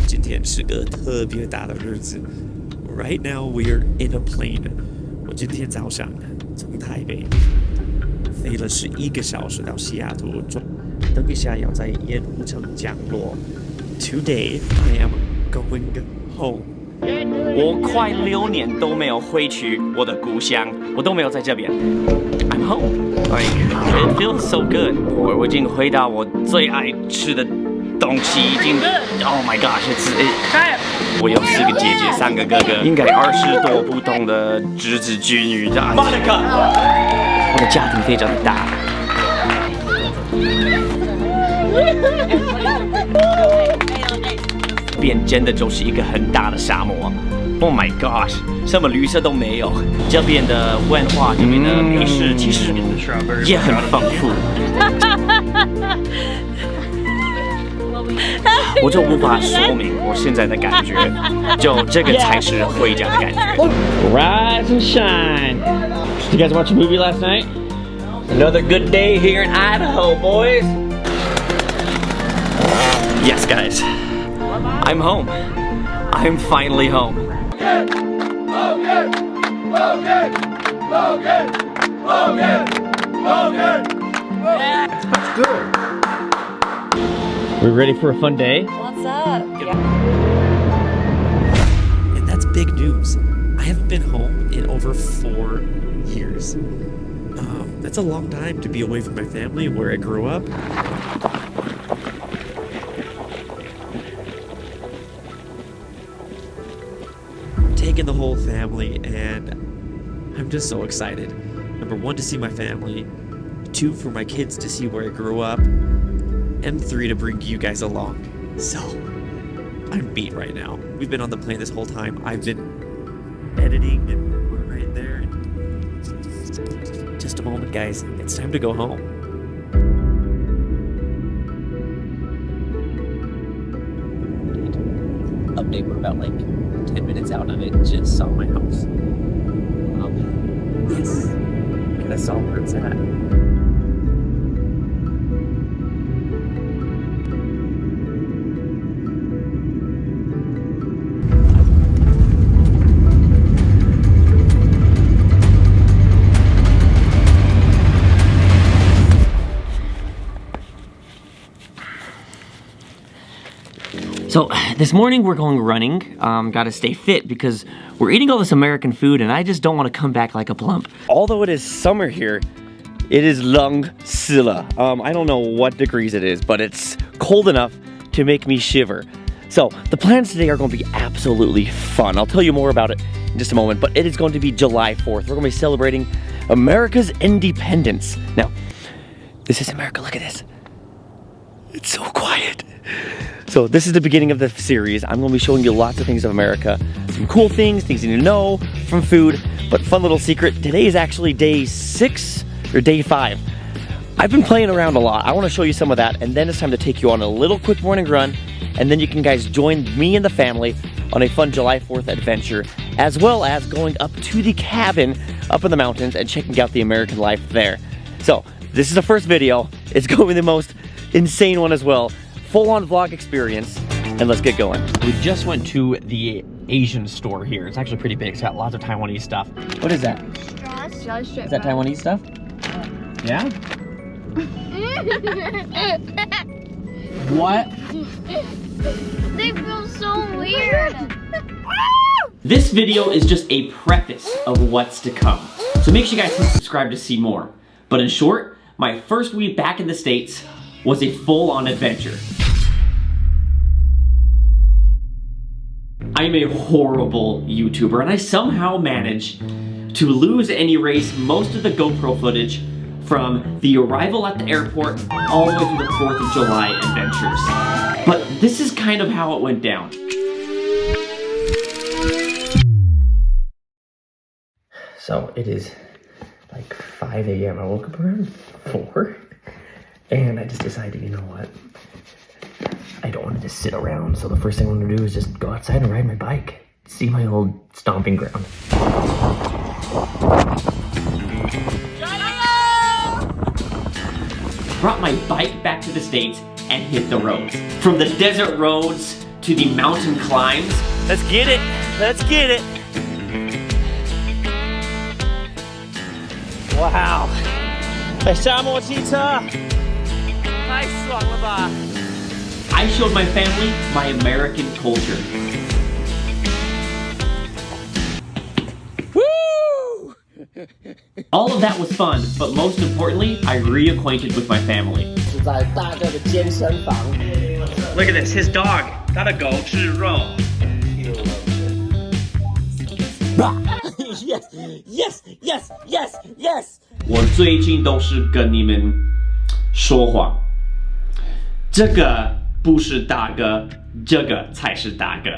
今天是个特别大的日子。Right now we're in a plane. 我今天早上从台北飞了11个小时到西雅图，等一下要在盐湖城降落。Today I am going home. 我快6年都没有回去我的故乡，我都没有在这边。I'm home. Like it feels so good. 我已经回到我最爱吃的东西，已经 Oh my gosh,我有4个姐姐，3个哥哥，应该20多不同的侄子侄女这样子。我的家庭非常的大。边真的就是一个很大的沙漠。Oh my gosh， 什么绿色都没有。这边的文化，这边的美食其实也很丰富。我就无法说明我现在的感觉，就这个才是回家的感觉。Rise and shine. Did you guys watch a movie last night? Another good day here in Idaho, boys. Yes, guys. I'm home. I'm finally home. Logan! Logan! Logan! Logan! Logan! That's good. We ready for a fun day? What's up? And that's big news. I haven't been home in over 4 years. That's a long time to be away from my family where I grew up. Taking the whole family, and I'm just so excited. Number 1, to see my family. 2, for my kids to see where I grew up. And 3, to bring you guys along. So, I'm beat right now. We've been on the plane this whole time. I've been editing, and we're right there. Just a moment, guys. It's time to go home. Update, we're about like 10 minutes out of it. Just saw my house. Yes. Kinda saw where it's at. So this morning we're going running. Gotta stay fit because we're eating all this American food and I just don't want to come back like a plump. Although it is summer here, it is Lung Silla. I don't know what degrees it is, but it's cold enough to make me shiver. So the plans today are going to be absolutely fun. I'll tell you more about it in just a moment, but it is going to be July 4th. We're going to be celebrating America's independence. Now, this is America. Look at this. It's so quiet. So this is the beginning of the series. I'm going to be showing you lots of things of America. Some cool things you need to know from food. But fun little secret, today is actually day 6 or day 5. I've been playing around a lot. I want to show you some of that. And then it's time to take you on a little quick morning run. And then you can guys join me and the family on a fun July 4th adventure. As well as going up to the cabin up in the mountains and checking out the American life there. So this is the first video. It's going to be the most insane one as well. Full-on vlog experience, and let's get going. We just went to the Asian store here. It's actually pretty big. It's got lots of Taiwanese stuff. What is that? Straws. Is that Taiwanese stuff? Yeah? What? They feel so weird. This video is just a preface of what's to come. So make sure you guys hit subscribe to see more. But in short, my first week back in the States was a full-on adventure. I'm a horrible YouTuber and I somehow managed to lose and erase most of the GoPro footage from the arrival at the airport all the way through the 4th of July adventures. But this is kind of how it went down. So it is like 5 a.m. I woke up around 4 and I just decided, you know what? I don't want to just sit around, so the first thing I'm going to do is just go outside and ride my bike. See my old stomping ground. Brought my bike back to the States and hit the roads. From the desert roads to the mountain climbs. Let's get it. Let's get it. Wow. 在沙漠骑车，太爽了吧 I showed my family my American culture. Woo! All of that was fun, but most importantly, I reacquainted with my family. 住在大哥的健身房。Look at this, his dog. 他的狗吃肉。Yes, yes, yes, yes, yes. 我最近都是跟你们说谎。这个不是大哥，这个才是大哥。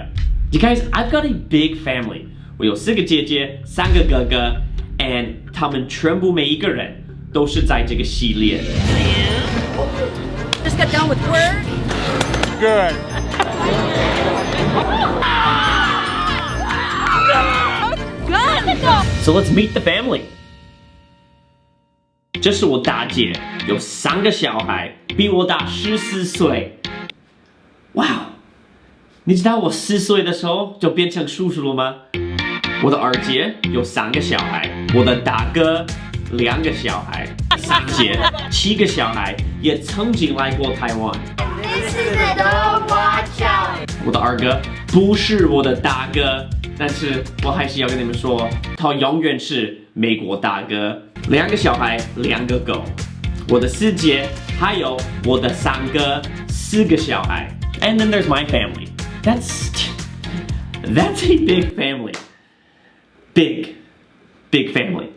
You guys, I've got a big family. 我有4个姐姐，3个哥哥 ，and 他们全部每一个人都是在这个系列。Just got done with work. Good. So let's meet the family. 这是我大姐，有3个小孩，比我大14岁。哇，你知道我4岁的时候就变成叔叔了吗？我的二姐有3个小孩，我的大哥2个小孩，三姐7个小孩，也曾经来过台湾。我的二哥不是我的大哥，但是我还是要跟你们说，他永远是美国大哥。2个小孩，2个狗。我的4姐，还有我的3个4个小孩。And then there's my family. That's a big family. Big family.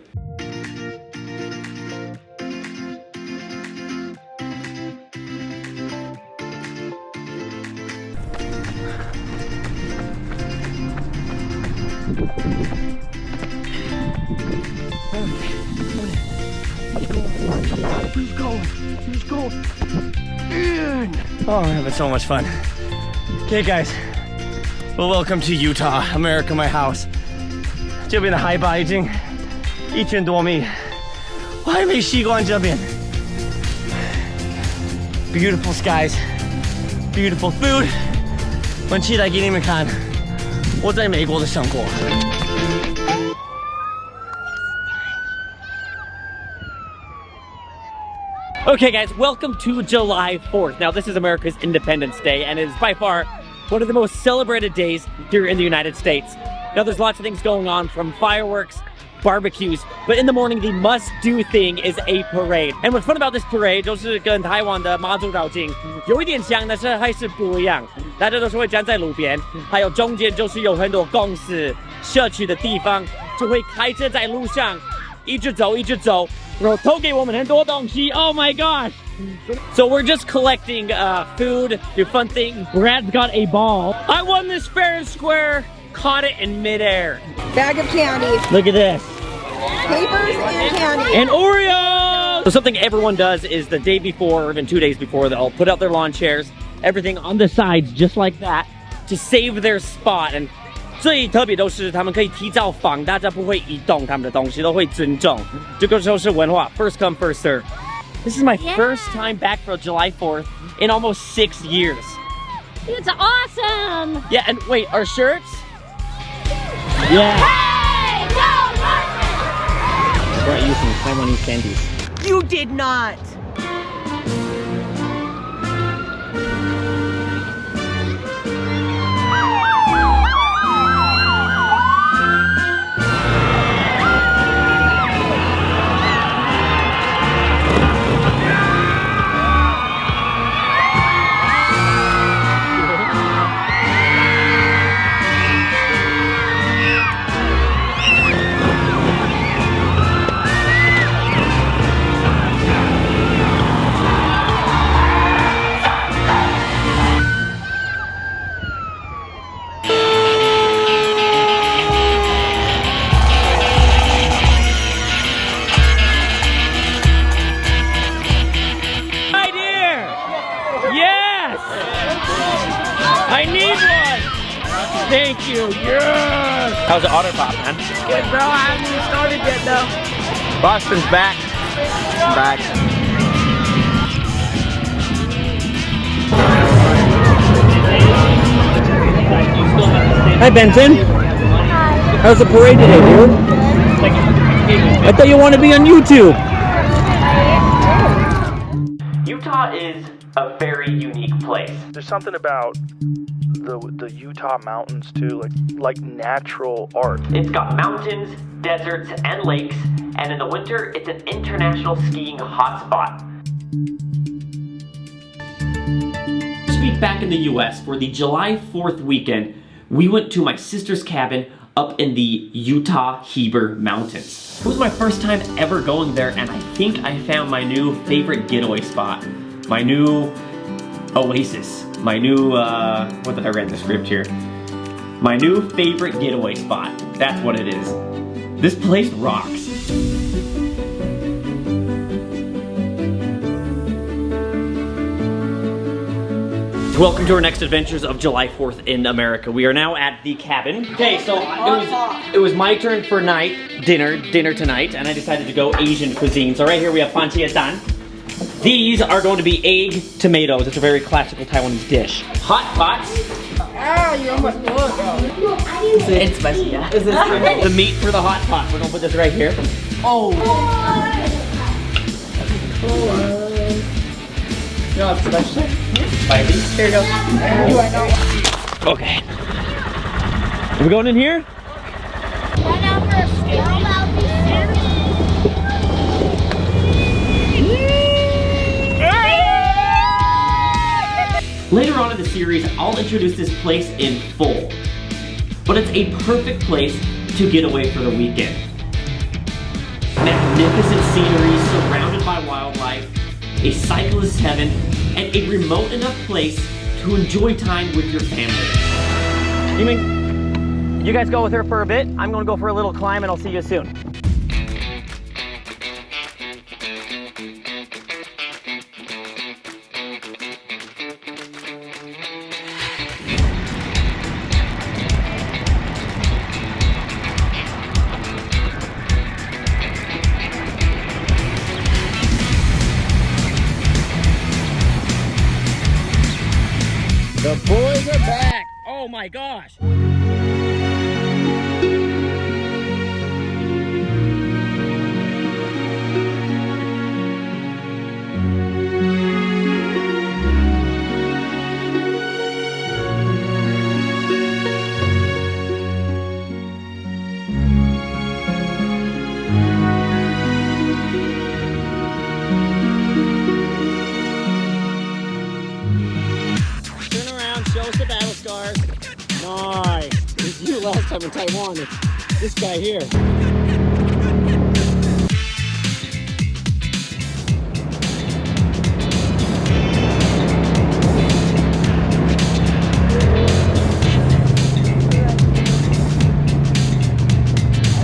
Who's going? Oh, I'm having so much fun. Okay, guys. Well, welcome to Utah, America, my house. 这边的海拔已经1000多米，我还没习惯这边。Beautiful skies, beautiful food. 我很期待给你们看我在美国的生活。Okay, guys, welcome to July 4th. Now, this is America's Independence Day, and it is by far one of the most celebrated days here in the United States. Now, there's lots of things going on, from fireworks, barbecues, but in the morning, the must-do thing is a parade. And what's fun about this parade, 就是跟台湾的妈祖绕境有一点像，但是还是不一样。大家都是会站在路边，还有中间就是有很多公司、社区的地方，就会开车在路上一直走，然后偷给我们很多东西。Oh my gosh! So we're just collecting food, do fun things. Brad's got a ball. I won this fair and square. Caught it in midair. Bag of candy. Look at this. Papers and candy. And Oreos! So something everyone does is the day before, or even 2 days before, they'll put out their lawn chairs, everything on the sides just like that, to save their spot. And 最特别都是他们可以提早放，大家不会移动他们的东西，都会尊重。这个就是文化 ，first come first serve. This is my first time back for July 4th in almost 6 years. It's awesome! Yeah, and wait, our shirts? Yeah. Hey, no mercy! Brought you some Taiwanese candies. You did not. Thank you. Yes. How's the otter pop, man? Good, bro. I haven't even started yet, though. Boston's back. I'm back. Hi, Benson. How's the parade today, dude? I thought you wanted to be on YouTube. Utah is a very unique place. There's something about the Utah mountains too, like natural art. It's got mountains, deserts, and lakes, and in the winter, it's an international skiing hotspot. This week back in the US, for the July 4th weekend, we went to my sister's cabin up in the Utah Heber Mountains. It was my first time ever going there, and I think I found my new favorite getaway spot. My new oasis. My new, what did I write in the script here? My new favorite getaway spot. That's what it is. This place rocks. Welcome to our next adventures of July 4th in America. We are now at the cabin. Okay, so it was my turn for dinner tonight, and I decided to go Asian cuisine. So right here we have pancittan. These are going to be egg tomatoes. It's a very classical Taiwanese dish. Hot pots. You almost blew it. It's spicy, yeah. Is this the meat for the hot pot? We're gonna put this right here. Oh. No, it's spicy. Spicy. Here you go. Okay. Are we going in here? Right now for a scale out Later on in the series, I'll introduce this place in full. But it's a perfect place to get away for the weekend. Magnificent scenery surrounded by wildlife, a cyclist's heaven, and a remote enough place to enjoy time with your family. You guys go with her for a bit. I'm gonna go for a little climb and I'll see you soon. The boys are back! Oh my gosh! Show us the battle scars. Nice. It was you last time in Taiwan. It's this guy here.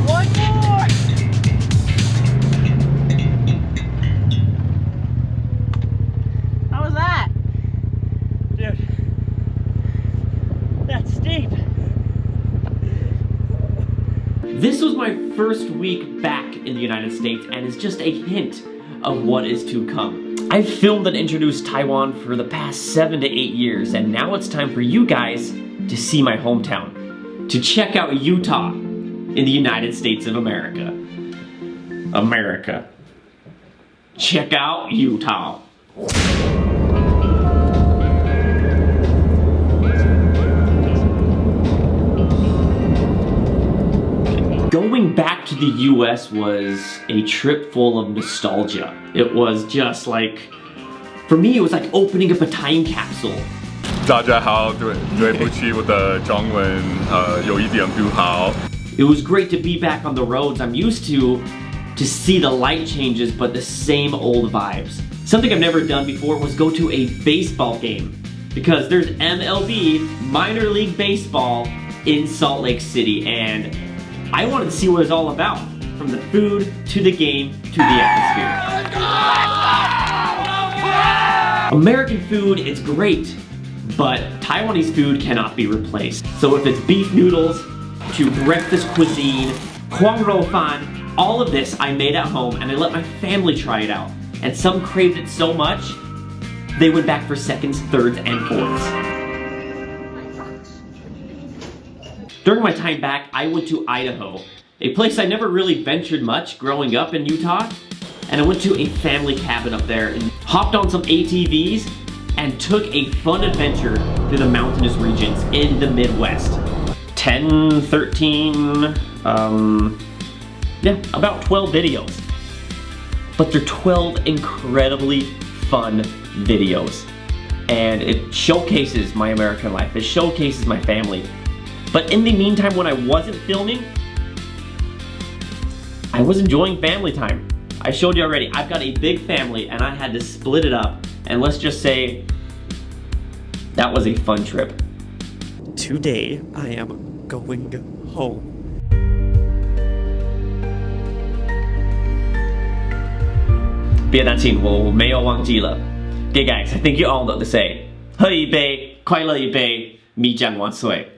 One more. How was that? Dude. That's steep. This was my first week back in the United States and is just a hint of what is to come. I've filmed and introduced Taiwan for the past 7 to 8 years, and now it's time for you guys to see my hometown, to check out Utah in the United States of America. America. Check out Utah. Going back to the US was a trip full of nostalgia. It was just like, for me, it was like opening up a time capsule. 大家好，对不起，我的中文有一点不好。 It was great to be back on the roads. I'm used to see the light changes, but the same old vibes. Something I've never done before was go to a baseball game, because there's MLB, minor league baseball, in Salt Lake City, and I wanted to see what it's all about, from the food, to the game, to the atmosphere. American food is great, but Taiwanese food cannot be replaced. So if it's beef noodles, to breakfast cuisine, Kwang Rou Fan, all of this I made at home and I let my family try it out. And some craved it so much, they went back for seconds, thirds, and fourths. During my time back, I went to Idaho, a place I never really ventured much growing up in Utah. And I went to a family cabin up there and hopped on some ATVs and took a fun adventure through the mountainous regions in the Midwest. 10, 13, yeah, about 12 videos. But they're 12 incredibly fun videos. And it showcases my American life, it showcases my family. But in the meantime, when I wasn't filming, I was enjoying family time. I showed you already, I've got a big family and I had to split it up. And let's just say, that was a fun trip. Today, I am going home. 别担心，我没有忘记了。Okay guys, I think you all know to say. 喝一杯，快乐一杯，米酱万岁。